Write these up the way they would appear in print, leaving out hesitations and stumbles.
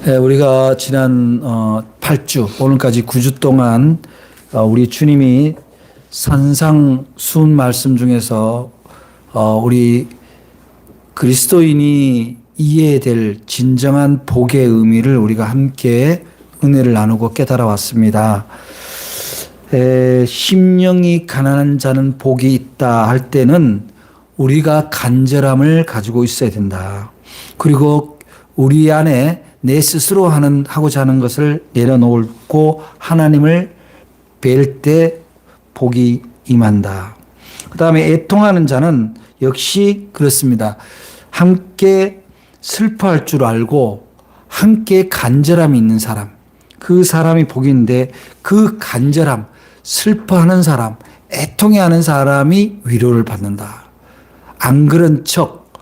우리가 지난 8주, 오늘까지 9주 동안 우리 주님이 산상수훈 말씀 중에서 우리 그리스도인이 이해해야 될 진정한 복의 의미를 우리가 함께 은혜를 나누고 깨달아 왔습니다. 심령이 가난한 자는 복이 있다 할 때는 우리가 간절함을 가지고 있어야 된다. 그리고 우리 안에 내 스스로 하고자 하는 것을 내려놓고 하나님을 뵐 때 복이 임한다. 그 다음에 애통하는 자는 역시 그렇습니다. 함께 슬퍼할 줄 알고 함께 간절함이 있는 사람, 그 사람이 복인데 그 간절함, 슬퍼하는 사람, 애통해하는 사람이 위로를 받는다. 안 그런 척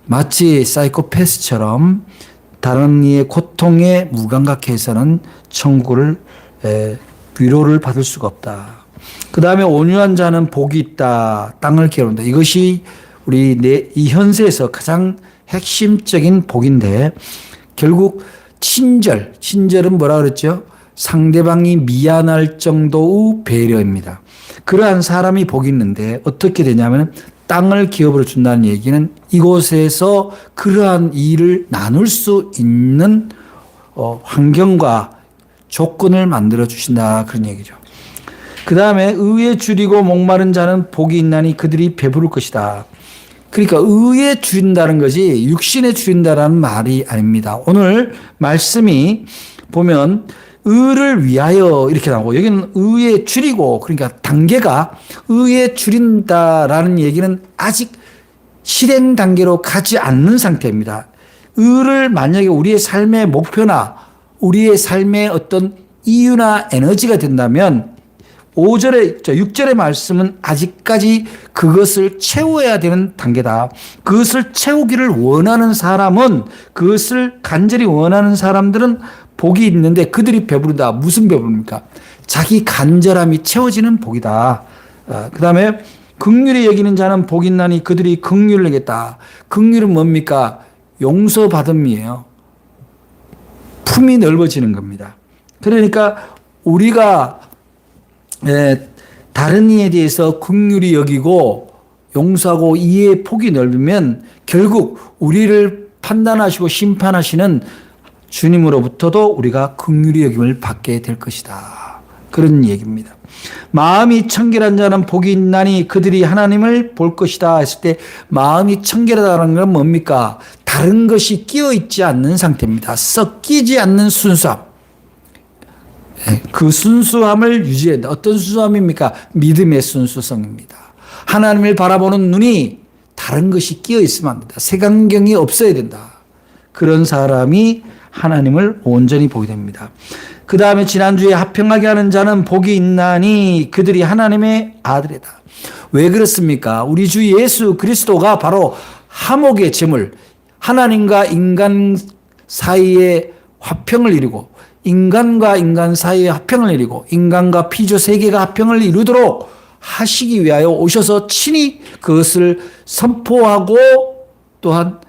마치 사이코패스처럼 다른 이의 고통에 무감각해서는 천국을 위로를 받을 수가 없다. 그 다음에 온유한 자는 복이 있다. 땅을 기어온다. 이것이 우리 이 현세에서 가장 핵심적인 복인데 결국 친절은 뭐라 그랬죠? 상대방이 미안할 정도의 배려입니다. 그러한 사람이 복이 있는데 어떻게 되냐면 땅을 기업으로 준다는 얘기는 이곳에서 그러한 일을 나눌 수 있는 환경과 조건을 만들어 주신다 그런 얘기죠. 그 다음에 의에 줄이고 목마른 자는 복이 있나니 그들이 배부를 것이다. 그러니까 의에 줄인다는 것이 육신에 줄인다라는 말이 아닙니다. 오늘 말씀이 보면 의를 위하여 이렇게 나오고 여기는 의에 줄이고 그러니까 단계가 의에 줄인다라는 얘기는 아직 실행 단계로 가지 않는 상태입니다. 의를 만약에 우리의 삶의 목표나 우리의 삶의 어떤 이유나 에너지가 된다면 6절의 말씀은 아직까지 그것을 채워야 되는 단계다. 그것을 채우기를 원하는 사람은 그것을 간절히 원하는 사람들은 복이 있는데 그들이 배부르다. 무슨 배부릅니까? 자기 간절함이 채워지는 복이다. 그 다음에 긍휼히 여기는 자는 복이 있나니 그들이 긍휼을 여겼다. 긍휼은 뭡니까? 용서받음이에요. 품이 넓어지는 겁니다. 그러니까 우리가 다른 이에 대해서 긍휼히 여기고 용서하고 이해의 폭이 넓으면 결국 우리를 판단하시고 심판하시는 주님으로부터도 우리가 긍휼히 여김을 받게 될 것이다. 그런 얘기입니다. 마음이 청결한 자는 복이 있나니 그들이 하나님을 볼 것이다 했을 때 마음이 청결하다는 건 뭡니까? 다른 것이 끼어 있지 않는 상태입니다. 섞이지 않는 순수함. 그 순수함을 유지한다. 어떤 순수함입니까? 믿음의 순수성입니다. 하나님을 바라보는 눈이 다른 것이 끼어 있으면 안 된다. 색안경이 없어야 된다. 그런 사람이 하나님을 온전히 보게 됩니다. 그 다음에 지난주에 화평하게 하는 자는 복이 있나니 그들이 하나님의 아들이다. 왜 그렇습니까? 우리 주 예수 그리스도가 바로 화목의 제물, 하나님과 인간 사이에 화평을 이루고 인간과 인간 사이에 화평을 이루고 인간과 피조 세계가 화평을 이루도록 하시기 위하여 오셔서 친히 그것을 선포하고 또한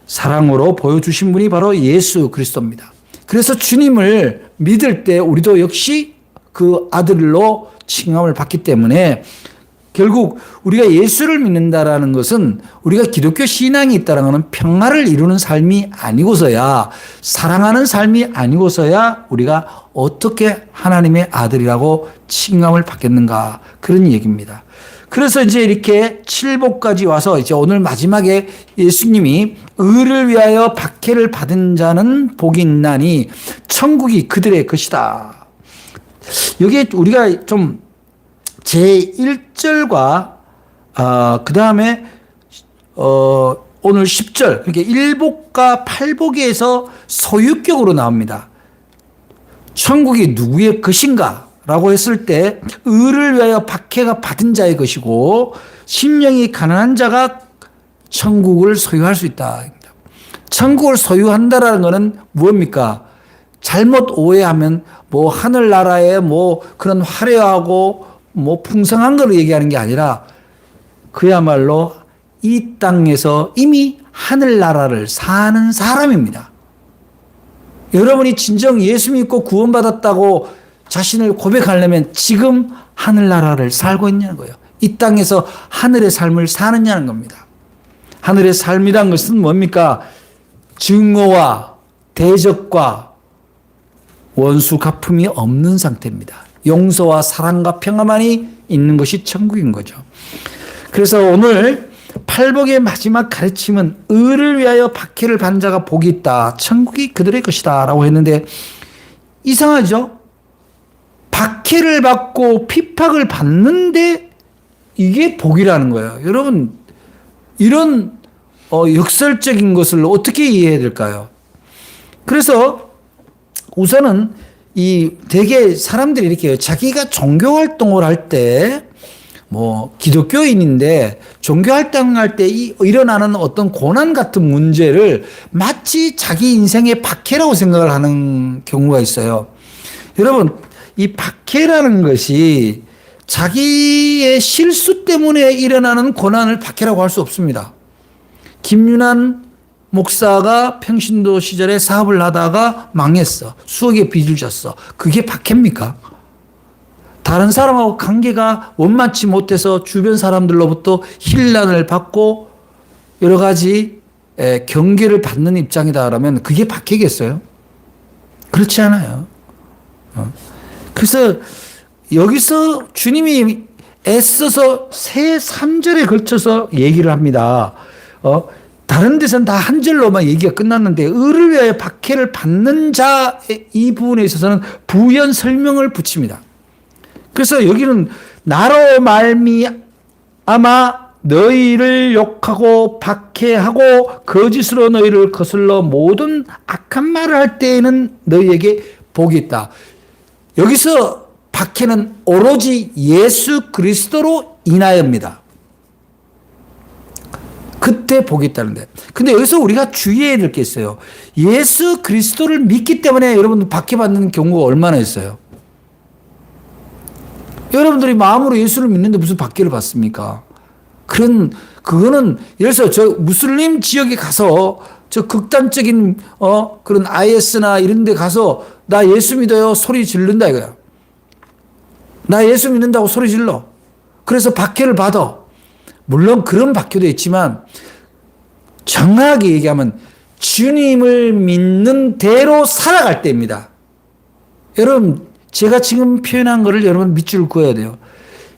사랑으로 보여주신 분이 바로 예수 그리스도입니다. 그래서 주님을 믿을 때 우리도 역시 그 아들로 칭함을 받기 때문에 결국 우리가 예수를 믿는다라는 것은 우리가 기독교 신앙이 있다는 것은 평화를 이루는 삶이 아니고서야 사랑하는 삶이 아니고서야 우리가 어떻게 하나님의 아들이라고 칭함을 받겠는가 그런 얘기입니다. 그래서 이제 이렇게 칠복까지 와서 이제 오늘 마지막에 예수님이 의를 위하여 박해를 받은 자는 복이 있나니 천국이 그들의 것이다. 여기에 우리가 좀 제1절과 그 다음에 오늘 10절 그러니까 1복과 8복에서 소유격으로 나옵니다. 천국이 누구의 것인가? 라고 했을 때 의를 위하여 박해가 받은 자의 것이고 심령이 가난한 자가 천국을 소유할 수 있다. 천국을 소유한다라는 것은 무엇입니까? 잘못 오해하면 뭐 하늘나라에 뭐 그런 화려하고 뭐 풍성한 걸 얘기하는 게 아니라 그야말로 이 땅에서 이미 하늘나라를 사는 사람입니다. 여러분이 진정 예수 믿고 구원받았다고 자신을 고백하려면 지금 하늘나라를 살고 있냐는 거예요. 이 땅에서 하늘의 삶을 사느냐는 겁니다. 하늘의 삶이란 것은 뭡니까? 증오와 대적과 원수 갚음이 없는 상태입니다. 용서와 사랑과 평화만이 있는 것이 천국인 거죠. 그래서 오늘 팔복의 마지막 가르침은 의를 위하여 박해를 받는 자가 복이 있다. 천국이 그들의 것이다. 라고 했는데 이상하죠? 박해를 받고 핍박을 받는데 이게 복이라는 거예요. 여러분, 이런 역설적인 것을 어떻게 이해해야 될까요? 그래서 우선은 되게 사람들이 이렇게 해요. 자기가 종교 활동을 할 때 기독교인인데 종교 활동할 때 일어나는 어떤 고난 같은 문제를 마치 자기 인생의 박해라고 생각을 하는 경우가 있어요. 여러분, 이 박해라는 것이 자기의 실수 때문에 일어나는 고난을 박해라고 할 수 없습니다. 김윤환 목사가 평신도 시절에 사업을 하다가 망했어. 수억의 빚을 졌어. 그게 박해입니까? 다른 사람하고 관계가 원만치 못해서 주변 사람들로부터 힐난을 받고 여러 가지 경계를 받는 입장이다 그러면 그게 박해겠어요? 그렇지 않아요. 그래서 여기서 주님이 애써서 세 3절에 걸쳐서 얘기를 합니다. 다른 데서는 다 한 절로만 얘기가 끝났는데 의를 위하여 박해를 받는 자 이 부분에 있어서는 부연 설명을 붙입니다. 그래서 여기는 나로 말미암아 너희를 욕하고 박해하고 거짓으로 너희를 거슬러 모든 악한 말을 할 때에는 너희에게 복이 있다. 여기서 박해는 오로지 예수 그리스도로 인하여입니다. 그때 복이 있다는데. 근데 여기서 우리가 주의해야 될 게 있어요. 예수 그리스도를 믿기 때문에 여러분들 박해받는 경우가 얼마나 있어요? 여러분들이 마음으로 예수를 믿는데 무슨 박해를 받습니까? 그거는 예를 들어서 저 무슬림 지역에 가서 저 극단적인 그런 IS나 이런 데 가서 나 예수 믿어요 소리 지른다 이거야. 나 예수 믿는다고 소리 질러. 그래서 박해를 받아. 물론 그런 박해도 있지만 정확하게 얘기하면 주님을 믿는 대로 살아갈 때입니다. 여러분, 제가 지금 표현한 거를 여러분 밑줄 그어야 돼요.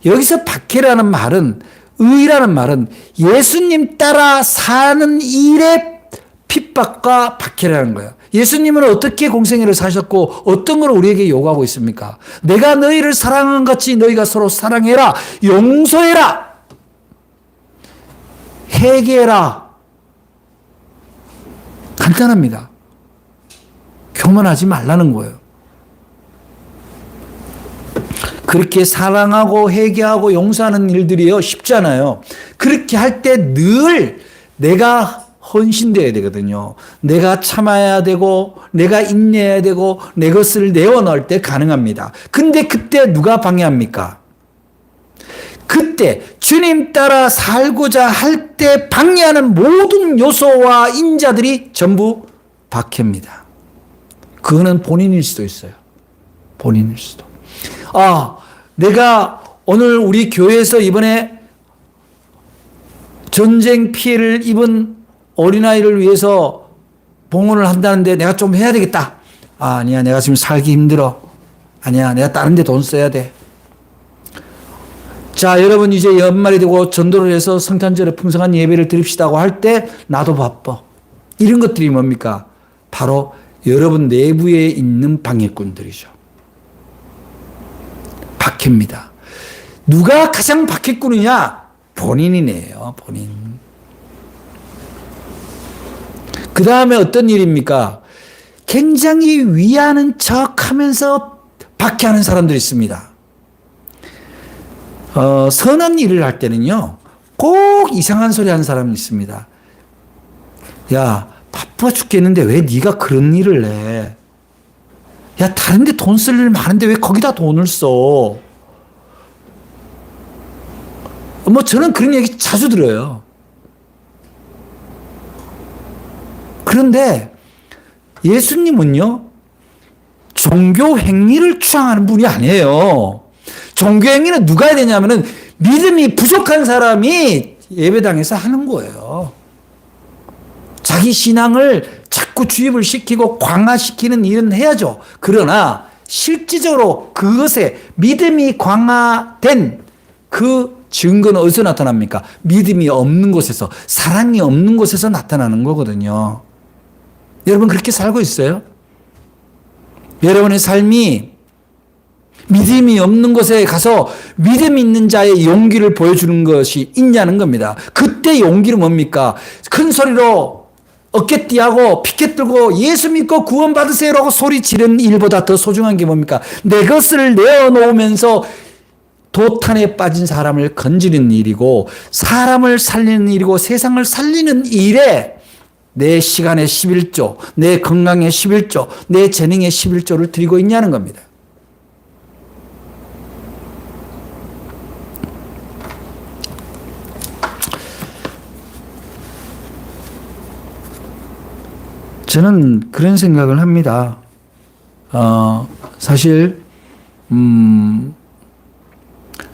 여기서 박해라는 말은, 의라는 말은 예수님 따라 사는 일의 핍박과 박해라는 거예요. 예수님은 어떻게 공생애를 사셨고 어떤 걸 우리에게 요구하고 있습니까? 내가 너희를 사랑한 같이 너희가 서로 사랑해라. 용서해라. 회개해라. 간단합니다. 교만하지 말라는 거예요. 그렇게 사랑하고 회개하고 용서하는 일들이요 쉽잖아요. 그렇게 할 때 늘 내가 헌신돼야 되거든요. 내가 참아야 되고 내가 인내해야 되고 내 것을 내어놓을 때 가능합니다. 근데 그때 누가 방해합니까? 그때 주님 따라 살고자 할 때 방해하는 모든 요소와 인자들이 전부 박해입니다. 그거는 본인일 수도 있어요. 본인일 수도. 내가 오늘 우리 교회에서 이번에 전쟁 피해를 입은 어린아이를 위해서 봉헌을 한다는데 내가 좀 해야 되겠다. 아니야, 내가 지금 살기 힘들어. 아니야, 내가 다른 데 돈 써야 돼. 자, 여러분 이제 연말이 되고 전도를 해서 성탄절에 풍성한 예배를 드립시다고 할 때 나도 바빠. 이런 것들이 뭡니까? 바로 여러분 내부에 있는 방해꾼들이죠. 박해입니다. 누가 가장 박해꾼이냐? 본인이네요. 본인. 그 다음에 어떤 일입니까? 굉장히 위하는 척하면서 박해하는 사람들이 있습니다. 선한 일을 할 때는요, 꼭 이상한 소리 하는 사람이 있습니다. 야, 바빠 죽겠는데 왜 네가 그런 일을 해? 야, 다른 데 돈 쓸 일 많은데 왜 거기다 돈을 써? 저는 그런 얘기 자주 들어요. 그런데 예수님은요, 종교 행위를 추앙하는 분이 아니에요. 종교 행위는 누가 해야 되냐면은 믿음이 부족한 사람이 예배당에서 하는 거예요. 자기 신앙을 자꾸 주입을 시키고 강화시키는 일은 해야죠. 그러나 실질적으로 그것에 믿음이 강화된 그 증거는 어디서 나타납니까? 믿음이 없는 곳에서, 사랑이 없는 곳에서 나타나는 거거든요. 여러분 그렇게 살고 있어요? 여러분의 삶이 믿음이 없는 곳에 가서 믿음 있는 자의 용기를 보여주는 것이 있냐는 겁니다. 그때 용기는 뭡니까? 큰 소리로 어깨띠하고 피켓 들고 예수 믿고 구원받으세요라고 소리 지르는 일보다 더 소중한 게 뭡니까? 내 것을 내어놓으면서 도탄에 빠진 사람을 건지는 일이고 사람을 살리는 일이고 세상을 살리는 일에 내 시간의 11조, 내 건강의 11조, 내 재능의 11조를 드리고 있냐는 겁니다. 저는 그런 생각을 합니다. 사실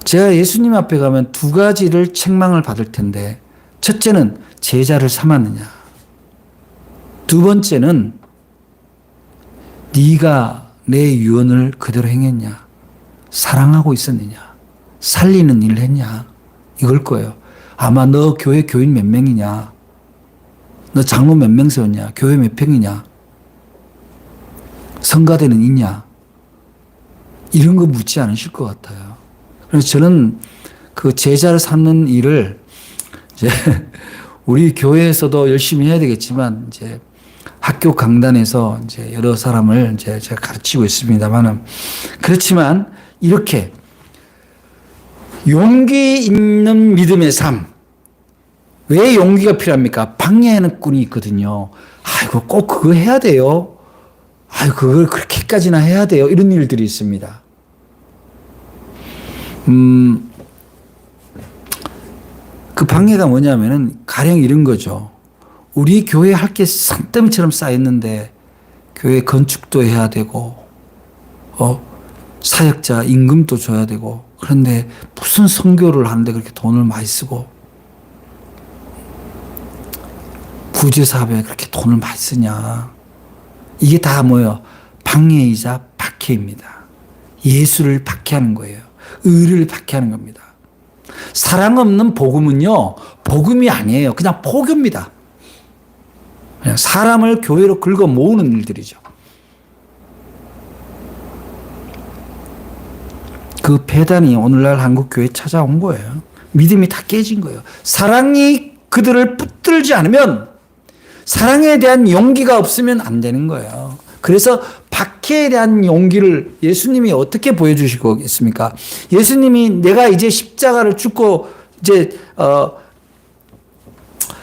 제가 예수님 앞에 가면 두 가지를 책망을 받을 텐데, 첫째는 제자를 삼았느냐, 두 번째는 네가 내 유언을 그대로 행했냐, 사랑하고 있었느냐, 살리는 일을 했냐, 이걸 거예요. 아마 너 교회 교인 몇 명이냐, 너 장로 몇 명 세웠냐, 교회 몇 평이냐, 성가대는 있냐, 이런 거 묻지 않으실 것 같아요. 그래서 저는 그 제자를 삼는 일을 이제 우리 교회에서도 열심히 해야 되겠지만, 이제 학교 강단에서 이제 여러 사람을 이제 제가 가르치고 있습니다만은, 그렇지만 이렇게 용기 있는 믿음의 삶, 왜 용기가 필요합니까? 방해하는 꾼이 있거든요. 아이고, 꼭 그거 해야 돼요. 아이고, 그걸 그렇게까지나 해야 돼요. 이런 일들이 있습니다. 그 방해가 뭐냐면은 가령 이런 거죠. 우리 교회 할 게 산더미처럼 쌓였는데 교회 건축도 해야 되고, 사역자 임금도 줘야 되고, 그런데 무슨 선교를 하는데 그렇게 돈을 많이 쓰고, 구제사업에 그렇게 돈을 많이 쓰냐. 이게 다 뭐예요? 방해이자 박해입니다. 예수를 박해하는 거예요. 의를 박해하는 겁니다. 사랑 없는 복음은요, 복음이 아니에요. 그냥 포교입니다. 그냥 사람을 교회로 긁어 모으는 일들이죠. 그 배단이 오늘날 한국교회에 찾아온 거예요. 믿음이 다 깨진 거예요. 사랑이 그들을 붙들지 않으면, 사랑에 대한 용기가 없으면 안 되는 거예요. 그래서 박해에 대한 용기를 예수님이 어떻게 보여주시겠습니까? 예수님이 내가 이제 십자가를 죽고 이제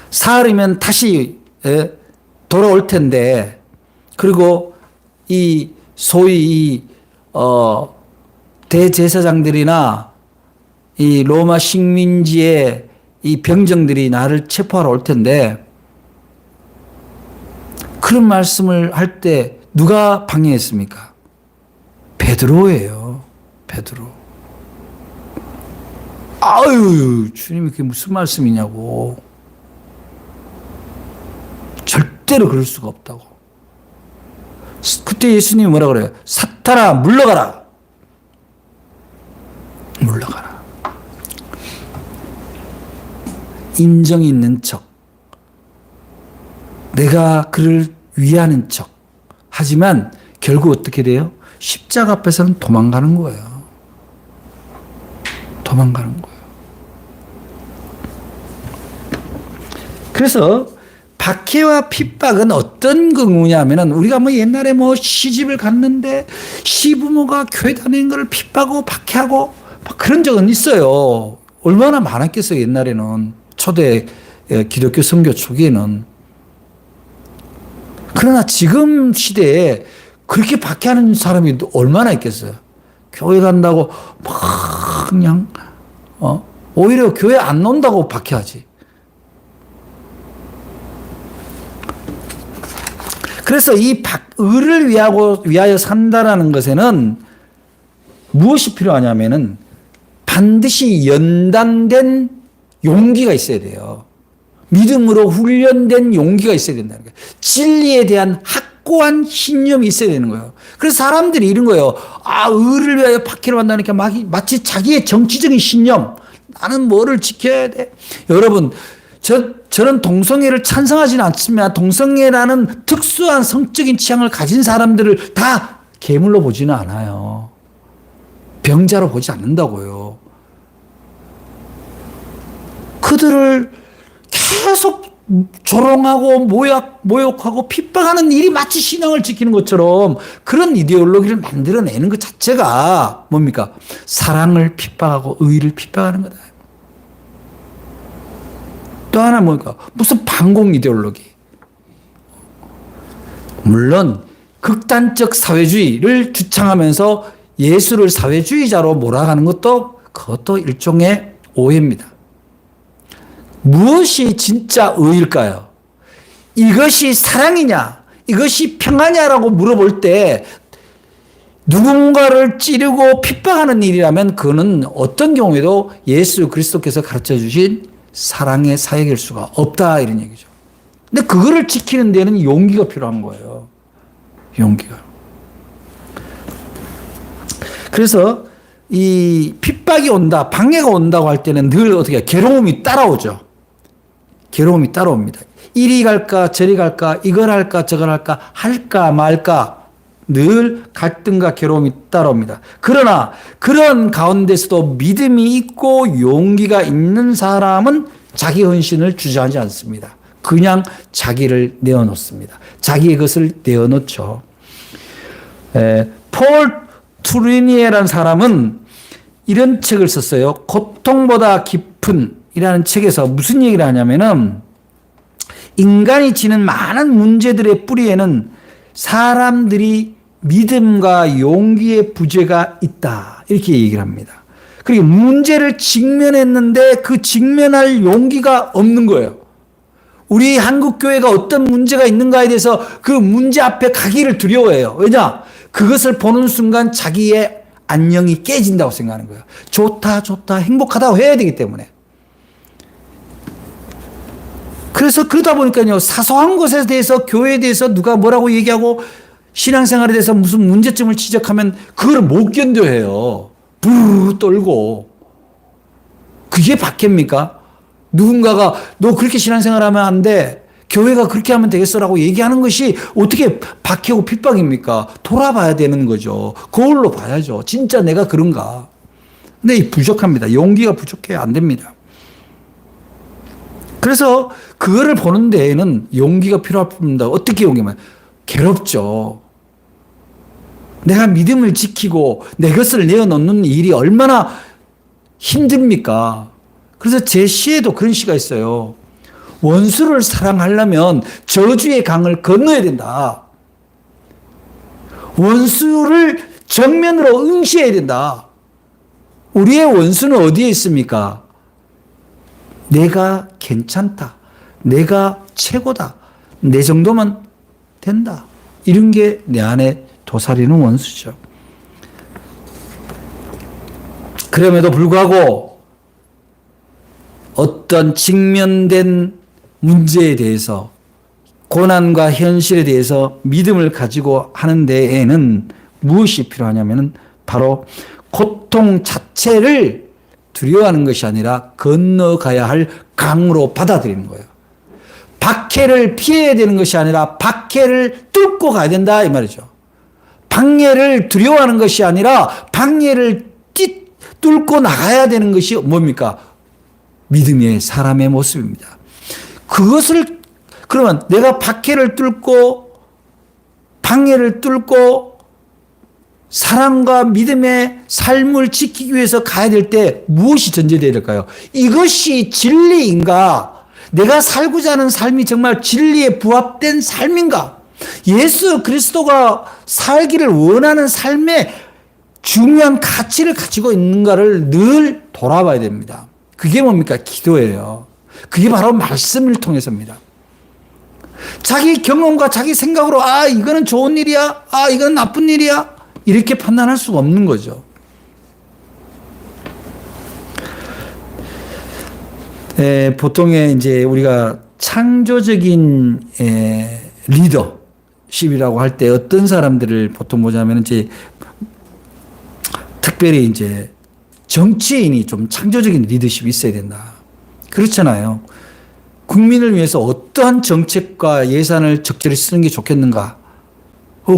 사흘이면 다시 돌아올 텐데, 그리고 이 소위 대제사장들이나 이 로마 식민지의 이 병정들이 나를 체포하러 올 텐데, 그런 말씀을 할 때 누가 방해했습니까? 베드로예요. 베드로. 아유, 주님이 그게 무슨 말씀이냐고. 절대로 그럴 수가 없다고. 그때 예수님이 뭐라 그래요? 사탄아, 물러가라. 물러가라. 인정이 있는 척, 내가 그를 위하는 척 하지만 결국 어떻게 돼요? 십자가 앞에서는 도망가는 거예요. 도망가는 거예요. 그래서 박해와 핍박은 어떤 경우냐면은, 우리가 뭐 옛날에 뭐 시집을 갔는데 시부모가 교회 다니는 걸 핍박하고 박해하고 그런 적은 있어요. 얼마나 많았겠어요, 옛날에는. 초대 기독교 선교 초기에는. 그러나 지금 시대에 그렇게 박해하는 사람이 얼마나 있겠어요? 교회 간다고 막 그냥 오히려 교회 안 온다고 박해하지. 그래서 이 의를 위하여 산다라는 것에는 무엇이 필요하냐면은 반드시 연단된 용기가 있어야 돼요. 믿음으로 훈련된 용기가 있어야 된다는 거예요. 진리에 대한 확고한 신념이 있어야 되는 거예요. 그래서 사람들이 이런 거예요. 의를 위하여 박해를 한다니까 마치 자기의 정치적인 신념, 나는 뭐를 지켜야 돼. 여러분, 저는 동성애를 찬성하지는 않지만 동성애라는 특수한 성적인 취향을 가진 사람들을 다 괴물로 보지는 않아요. 병자로 보지 않는다고요. 그들을 계속 조롱하고 모욕하고 핍박하는 일이 마치 신앙을 지키는 것처럼 그런 이데올로기를 만들어내는 것 자체가 뭡니까? 사랑을 핍박하고 의를 핍박하는 거다. 또 하나 뭡니까? 무슨 반공 이데올로기. 물론 극단적 사회주의를 주창하면서 예수를 사회주의자로 몰아가는 그것도 일종의 오해입니다. 무엇이 진짜 의일까요? 이것이 사랑이냐, 이것이 평화냐라고 물어볼 때 누군가를 찌르고 핍박하는 일이라면 그거는 어떤 경우에도 예수 그리스도께서 가르쳐 주신 사랑의 사역일 수가 없다, 이런 얘기죠. 근데 그거를 지키는 데는 용기가 필요한 거예요. 용기가. 그래서 이 핍박이 온다, 방해가 온다고 할 때는 늘 어떻게 해요? 괴로움이 따라오죠. 괴로움이 따라옵니다. 이리 갈까 저리 갈까 이걸 할까 저걸 할까 말까 늘 갈등과 괴로움이 따라옵니다. 그러나 그런 가운데서도 믿음이 있고 용기가 있는 사람은 자기 헌신을 주저하지 않습니다. 그냥 자기를 내어놓습니다. 자기의 것을 내어놓죠. 폴 투르니에라는 사람은 이런 책을 썼어요. 고통보다 깊은 이라는 책에서 무슨 얘기를 하냐면은 인간이 지는 많은 문제들의 뿌리에는 사람들이 믿음과 용기의 부재가 있다, 이렇게 얘기를 합니다. 그리고 문제를 직면했는데 그 직면할 용기가 없는 거예요. 우리 한국교회가 어떤 문제가 있는가에 대해서 그 문제 앞에 가기를 두려워해요. 왜냐? 그것을 보는 순간 자기의 안녕이 깨진다고 생각하는 거예요. 좋다 행복하다고 해야 되기 때문에. 그래서 그러다 보니까요, 사소한 것에 대해서 교회에 대해서 누가 뭐라고 얘기하고 신앙생활에 대해서 무슨 문제점을 지적하면 그걸 못 견뎌해요. 부르르 떨고. 그게 박해입니까? 누군가가 너 그렇게 신앙생활하면 안 돼, 교회가 그렇게 하면 되겠어라고 얘기하는 것이 어떻게 박해고 핍박입니까? 돌아봐야 되는 거죠. 거울로 봐야죠. 진짜 내가 그런가. 근데 부족합니다. 용기가 부족해야 안 됩니다. 그래서 그거를 보는 데에는 용기가 필요합니다. 어떻게 용기만? 괴롭죠. 내가 믿음을 지키고 내 것을 내어놓는 일이 얼마나 힘듭니까? 그래서 제 시에도 그런 시가 있어요. 원수를 사랑하려면 저주의 강을 건너야 된다. 원수를 정면으로 응시해야 된다. 우리의 원수는 어디에 있습니까? 내가 괜찮다. 내가 최고다. 내 정도면 된다. 이런 게 내 안에 도사리는 원수죠. 그럼에도 불구하고 어떤 직면된 문제에 대해서, 고난과 현실에 대해서 믿음을 가지고 하는 데에는 무엇이 필요하냐면 바로 고통 자체를 두려워하는 것이 아니라 건너가야 할 강으로 받아들이는 거예요. 박해를 피해야 되는 것이 아니라 박해를 뚫고 가야 된다, 이 말이죠. 방해를 두려워하는 것이 아니라 방해를 뚫고 나가야 되는 것이 뭡니까? 믿음의 사람의 모습입니다. 그것을, 그러면 내가 박해를 뚫고 방해를 뚫고 사랑과 믿음의 삶을 지키기 위해서 가야 될 때 무엇이 전제되어야 될까요? 이것이 진리인가? 내가 살고자 하는 삶이 정말 진리에 부합된 삶인가? 예수 그리스도가 살기를 원하는 삶의 중요한 가치를 가지고 있는가를 늘 돌아봐야 됩니다. 그게 뭡니까? 기도예요. 그게 바로 말씀을 통해서입니다. 자기 경험과 자기 생각으로 아, 이거는 좋은 일이야. 아, 이건 나쁜 일이야. 이렇게 판단할 수가 없는 거죠. 보통의 이제 우리가 창조적인 리더십이라고 할 때 어떤 사람들을 보통 보자면 이제 특별히 이제 정치인이 좀 창조적인 리더십이 있어야 된다. 그렇잖아요. 국민을 위해서 어떠한 정책과 예산을 적절히 쓰는 게 좋겠는가.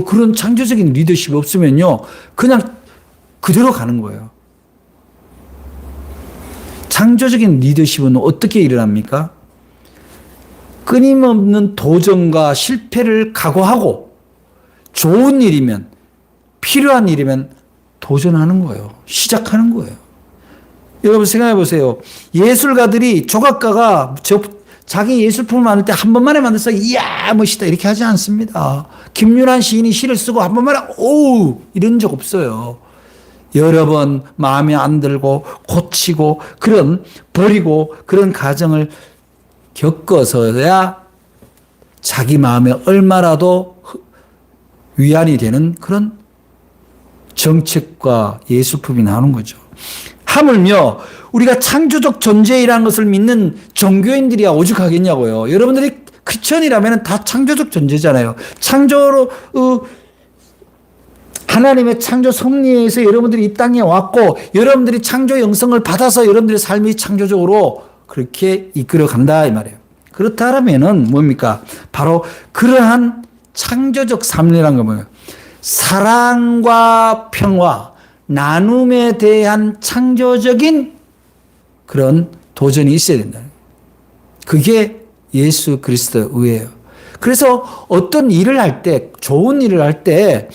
그런 창조적인 리더십이 없으면요. 그냥 그대로 가는 거예요. 창조적인 리더십은 어떻게 일어납니까? 끊임없는 도전과 실패를 각오하고 좋은 일이면, 필요한 일이면 도전하는 거예요. 시작하는 거예요. 여러분 생각해 보세요. 예술가들이, 조각가가 자기 예술품을 만들 때 한 번만에 만들어서 이야 멋있다 이렇게 하지 않습니다. 김유란 시인이 시를 쓰고 한 번만에 오우 이런 적 없어요. 여러 번 마음에 안 들고 고치고 버리고 그런 과정을 겪어서야 자기 마음에 얼마라도 위안이 되는 그런 정책과 예술품이 나오는 거죠. 하물며 우리가 창조적 존재이라는 것을 믿는 종교인들이야 오죽하겠냐고요. 여러분들이 크리스천이라면 다 창조적 존재잖아요. 창조로 하나님의 창조 섭리에서 여러분들이 이 땅에 왔고 여러분들이 창조 영성을 받아서 여러분들의 삶이 창조적으로 그렇게 이끌어 간다 이 말이에요. 그렇다면은 뭡니까? 바로 그러한 창조적 삶이라는 건 뭐예요? 사랑과 평화, 나눔에 대한 창조적인 그런 도전이 있어야 된다. 그게 예수 그리스도의 의예요. 그래서 어떤 일을 할 때, 좋은 일을 할 때,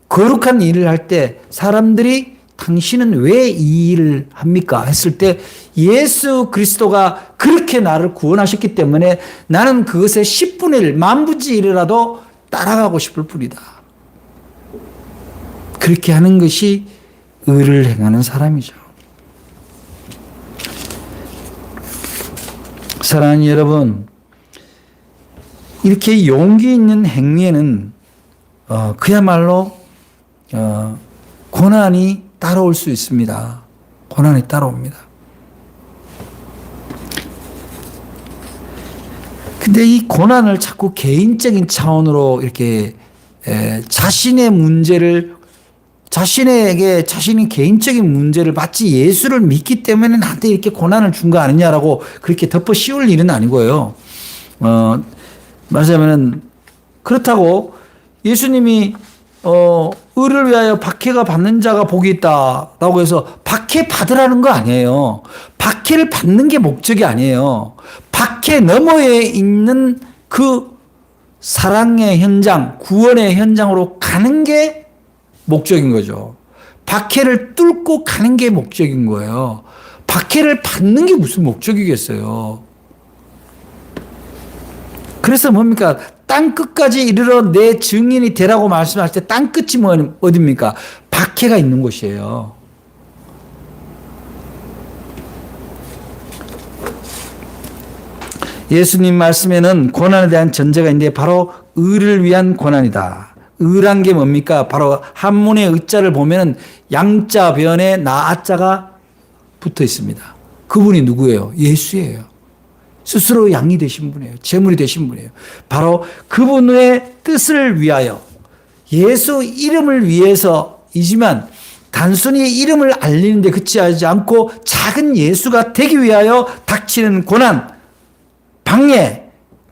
거룩한 일을 할 때 사람들이 당신은 왜 이 일을 합니까? 했을 때 예수 그리스도가 그렇게 나를 구원하셨기 때문에 나는 그것의 10분의 1, 만분의 1이라도 따라가고 싶을 뿐이다. 그렇게 하는 것이 의를 행하는 사람이죠. 사랑하는 여러분, 이렇게 용기 있는 행위에는 그야말로 고난이 따라올 수 있습니다. 고난이 따라옵니다. 근데 이 고난을 자꾸 개인적인 차원으로 이렇게 자신의 문제를 자신이 개인적인 문제를 마치 예수를 믿기 때문에 나한테 이렇게 고난을 준 거 아니냐라고 그렇게 덮어 씌울 일은 아니고요. 말하자면은 그렇다고 예수님이 의를 위하여 박해가 받는 자가 복이 있다라고 해서 박해 받으라는 거 아니에요. 박해를 받는 게 목적이 아니에요. 박해 너머에 있는 그 사랑의 현장, 구원의 현장으로 가는 게 목적인 거죠. 박해를 뚫고 가는 게 목적인 거예요. 박해를 받는 게 무슨 목적이겠어요. 그래서 뭡니까? 땅 끝까지 이르러 내 증인이 되라고 말씀할 때 땅 끝이 어딥니까? 박해가 있는 곳이에요. 예수님 말씀에는 고난에 대한 전제가 있는데 바로 의를 위한 고난이다. 의란 게 뭡니까? 바로 한문의 의자를 보면 양자 변에 나아자가 붙어 있습니다. 그분이 누구예요? 예수예요. 스스로 양이 되신 분이에요. 제물이 되신 분이에요. 바로 그분의 뜻을 위하여 예수 이름을 위해서이지만 단순히 이름을 알리는 데 그치하지 않고 작은 예수가 되기 위하여 닥치는 고난, 방해,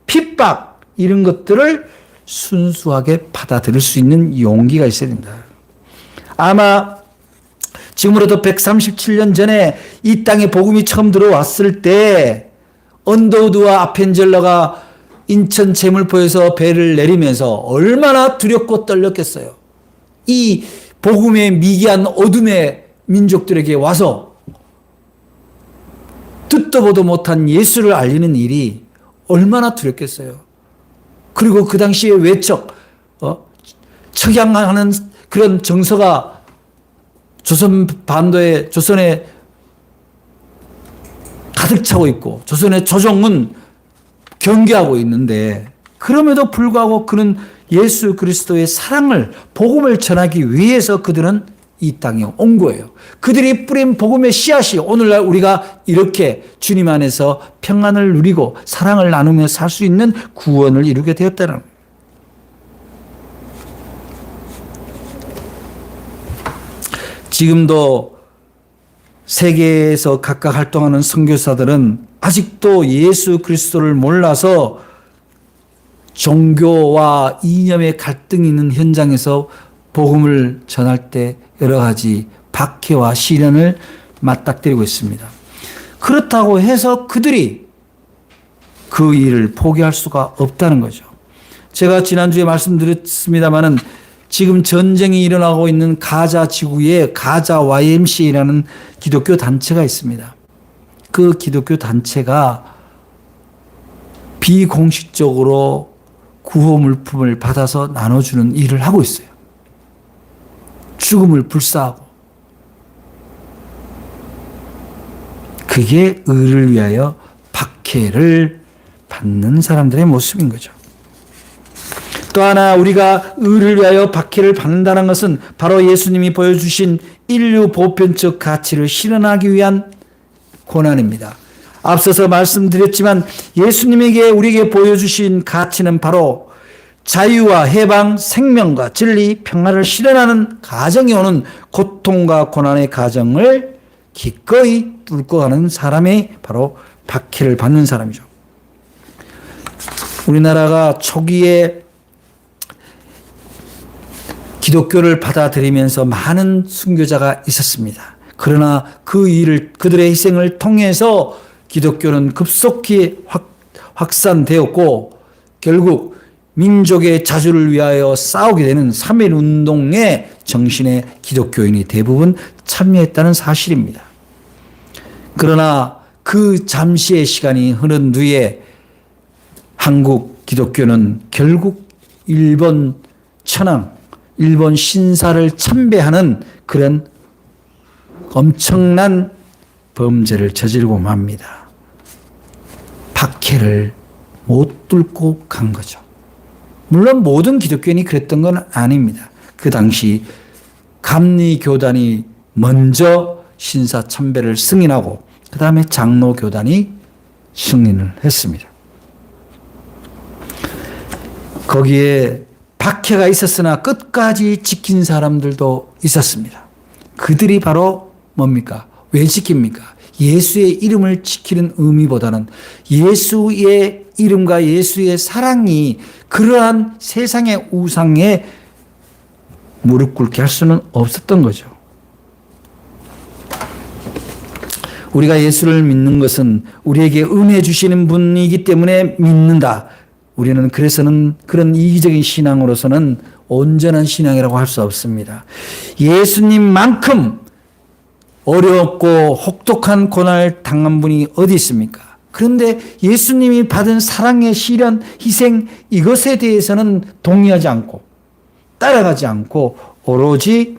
핍박 이런 것들을 순수하게 받아들일 수 있는 용기가 있어야 된다. 아마 지금으로부터 137년 전에 이 땅에 복음이 처음 들어왔을 때 언더우드와 아펜젤러가 인천 제물포에서 배를 내리면서 얼마나 두렵고 떨렸겠어요. 이 복음의 미개한 어둠의 민족들에게 와서 듣도 보도 못한 예수를 알리는 일이 얼마나 두렵겠어요. 그리고 그 당시에 척양하는 그런 정서가 조선에 가득 차고 있고 조선의 조정은 경계하고 있는데 그럼에도 불구하고 그는 예수 그리스도의 사랑을, 복음을 전하기 위해서 그들은 이 땅에 온 거예요. 그들이 뿌린 복음의 씨앗이 오늘날 우리가 이렇게 주님 안에서 평안을 누리고 사랑을 나누며 살 수 있는 구원을 이루게 되었다는 거예요. 지금도 세계에서 각각 활동하는 선교사들은 아직도 예수 그리스도를 몰라서 종교와 이념의 갈등이 있는 현장에서 복음을 전할 때 여러 가지 박해와 시련을 맞닥뜨리고 있습니다. 그렇다고 해서 그들이 그 일을 포기할 수가 없다는 거죠. 제가 지난주에 말씀드렸습니다마는 지금 전쟁이 일어나고 있는 가자 지구에 가자 YMCA라는 기독교 단체가 있습니다. 그 기독교 단체가 비공식적으로 구호 물품을 받아서 나눠주는 일을 하고 있어요. 죽음을 불사하고. 그게 의를 위하여 박해를 받는 사람들의 모습인 거죠. 또 하나 우리가 의를 위하여 박해를 받는다는 것은 바로 예수님이 보여주신 인류 보편적 가치를 실현하기 위한 고난입니다. 앞서서 말씀드렸지만 예수님에게 우리에게 보여주신 가치는 바로 자유와 해방, 생명과 진리, 평화를 실현하는 가정이 오는 고통과 고난의 가정을 기꺼이 뚫고 가는 사람이 바로 박해를 받는 사람이죠. 우리나라가 초기에 기독교를 받아들이면서 많은 순교자가 있었습니다. 그러나 그 일을, 그들의 희생을 통해서 기독교는 급속히 확산되었고 결국 민족의 자주를 위하여 싸우게 되는 3.1운동의 정신에 기독교인이 대부분 참여했다는 사실입니다. 그러나 그 잠시의 시간이 흐른 뒤에 한국 기독교는 결국 일본 천황, 일본 신사를 참배하는 그런 엄청난 범죄를 저지르고 맙니다. 박해를 못 뚫고 간 거죠. 물론 모든 기독교인이 그랬던 건 아닙니다. 그 당시 감리교단이 먼저 신사 참배를 승인하고 그 다음에 장로교단이 승인을 했습니다. 거기에 박해가 있었으나 끝까지 지킨 사람들도 있었습니다. 그들이 바로 뭡니까? 왜 지킵니까? 예수의 이름을 지키는 의미보다는 예수의 이름과 예수의 사랑이 그러한 세상의 우상에 무릎 꿇게 할 수는 없었던 거죠. 우리가 예수를 믿는 것은 우리에게 은혜 주시는 분이기 때문에 믿는다. 우리는 그래서는 그런 이기적인 신앙으로서는 온전한 신앙이라고 할 수 없습니다. 예수님만큼 어렵고 혹독한 고난을 당한 분이 어디 있습니까? 그런데 예수님이 받은 사랑의 시련, 희생 이것에 대해서는 동의하지 않고 따라가지 않고 오로지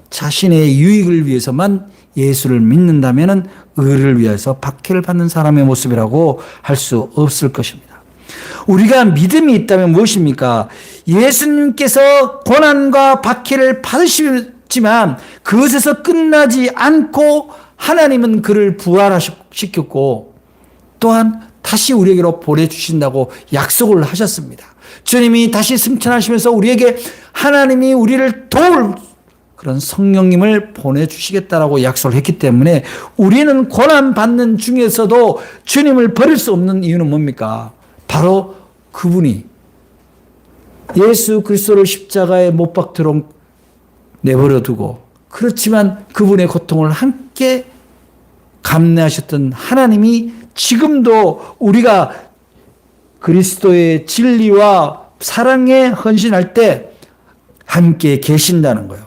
자신의 유익을 위해서만 예수를 믿는다면 의를 위해서 박해를 받는 사람의 모습이라고 할 수 없을 것입니다. 우리가 믿음이 있다면 무엇입니까? 예수님께서 고난과 박해를 받으시지만 그것에서 끝나지 않고 하나님은 그를 부활시켰고 또한 다시 우리에게로 보내주신다고 약속을 하셨습니다. 주님이 다시 승천하시면서 우리에게 하나님이 우리를 도울 그런 성령님을 보내주시겠다라고 약속을 했기 때문에 우리는 고난받는 중에서도 주님을 버릴 수 없는 이유는 뭡니까? 바로 그분이 예수 그리스도를 십자가에 못 박도록 내버려 두고 그렇지만 그분의 고통을 함께 감내하셨던 하나님이 지금도 우리가 그리스도의 진리와 사랑에 헌신할 때 함께 계신다는 거예요.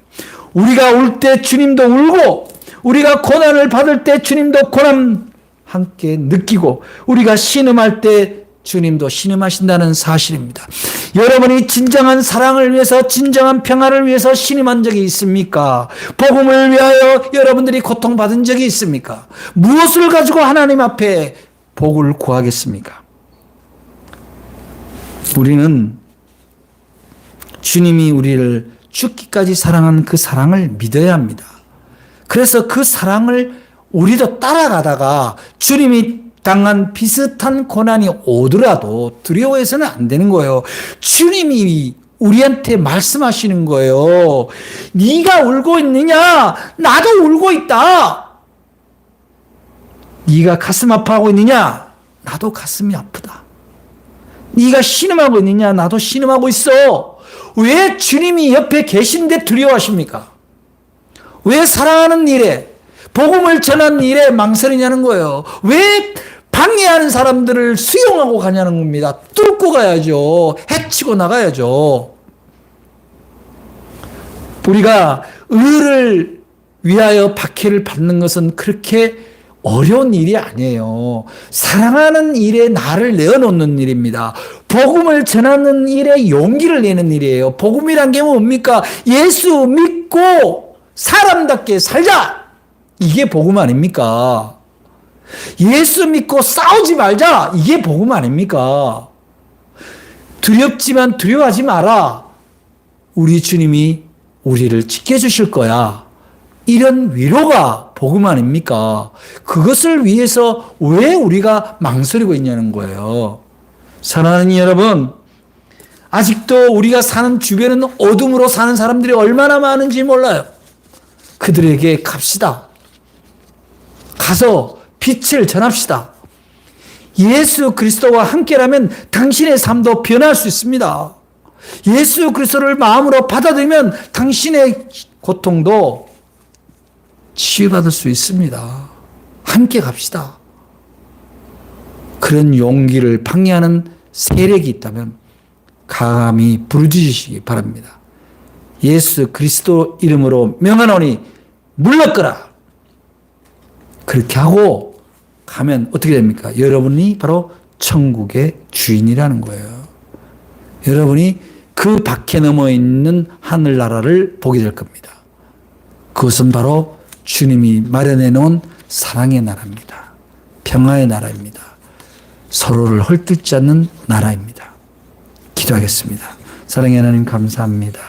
우리가 울 때 주님도 울고 우리가 고난을 받을 때 주님도 고난 함께 느끼고 우리가 신음할 때 주님도 신음하신다는 사실입니다. 여러분이 진정한 사랑을 위해서 진정한 평화를 위해서 신음한 적이 있습니까? 복음을 위하여 여러분들이 고통받은 적이 있습니까? 무엇을 가지고 하나님 앞에 복을 구하겠습니까? 우리는 주님이 우리를 죽기까지 사랑한 그 사랑을 믿어야 합니다. 그래서 그 사랑을 우리도 따라가다가 주님이 당한 비슷한 고난이 오더라도 두려워해서는 안 되는 거예요. 주님이 우리한테 말씀하시는 거예요. 네가 울고 있느냐? 나도 울고 있다. 네가 가슴 아파하고 있느냐? 나도 가슴이 아프다. 네가 신음하고 있느냐? 나도 신음하고 있어. 왜 주님이 옆에 계신데 두려워하십니까? 왜 사랑하는 일에, 복음을 전하는 일에 망설이냐는 거예요. 왜 방해하는 사람들을 수용하고 가냐는 겁니다. 뚫고 가야죠. 해치고 나가야죠. 우리가 의를 위하여 박해를 받는 것은 그렇게 어려운 일이 아니에요. 사랑하는 일에 나를 내어놓는 일입니다. 복음을 전하는 일에 용기를 내는 일이에요. 복음이란 게 뭡니까? 예수 믿고 사람답게 살자. 이게 복음 아닙니까? 예수 믿고 싸우지 말자. 이게 복음 아닙니까? 두렵지만 두려워하지 마라. 우리 주님이 우리를 지켜주실 거야. 이런 위로가 복음 아닙니까? 그것을 위해서 왜 우리가 망설이고 있냐는 거예요. 사랑하는 여러분, 아직도 우리가 사는 주변은 어둠으로 사는 사람들이 얼마나 많은지 몰라요. 그들에게 갑시다. 가서 빛을 전합시다. 예수 그리스도와 함께라면 당신의 삶도 변할 수 있습니다. 예수 그리스도를 마음으로 받아들이면 당신의 고통도 치유받을 수 있습니다. 함께 갑시다. 그런 용기를 방해하는 세력이 있다면 감히 부르짖으시기 바랍니다. 예수 그리스도 이름으로 명하노니 물러거라. 그렇게 하고 가면 어떻게 됩니까? 여러분이 바로 천국의 주인이라는 거예요. 여러분이 그 밖에 넘어 있는 하늘나라를 보게 될 겁니다. 그것은 바로 주님이 마련해 놓은 사랑의 나라입니다. 평화의 나라입니다. 서로를 헐뜯지 않는 나라입니다. 기도하겠습니다. 사랑의 하나님 감사합니다.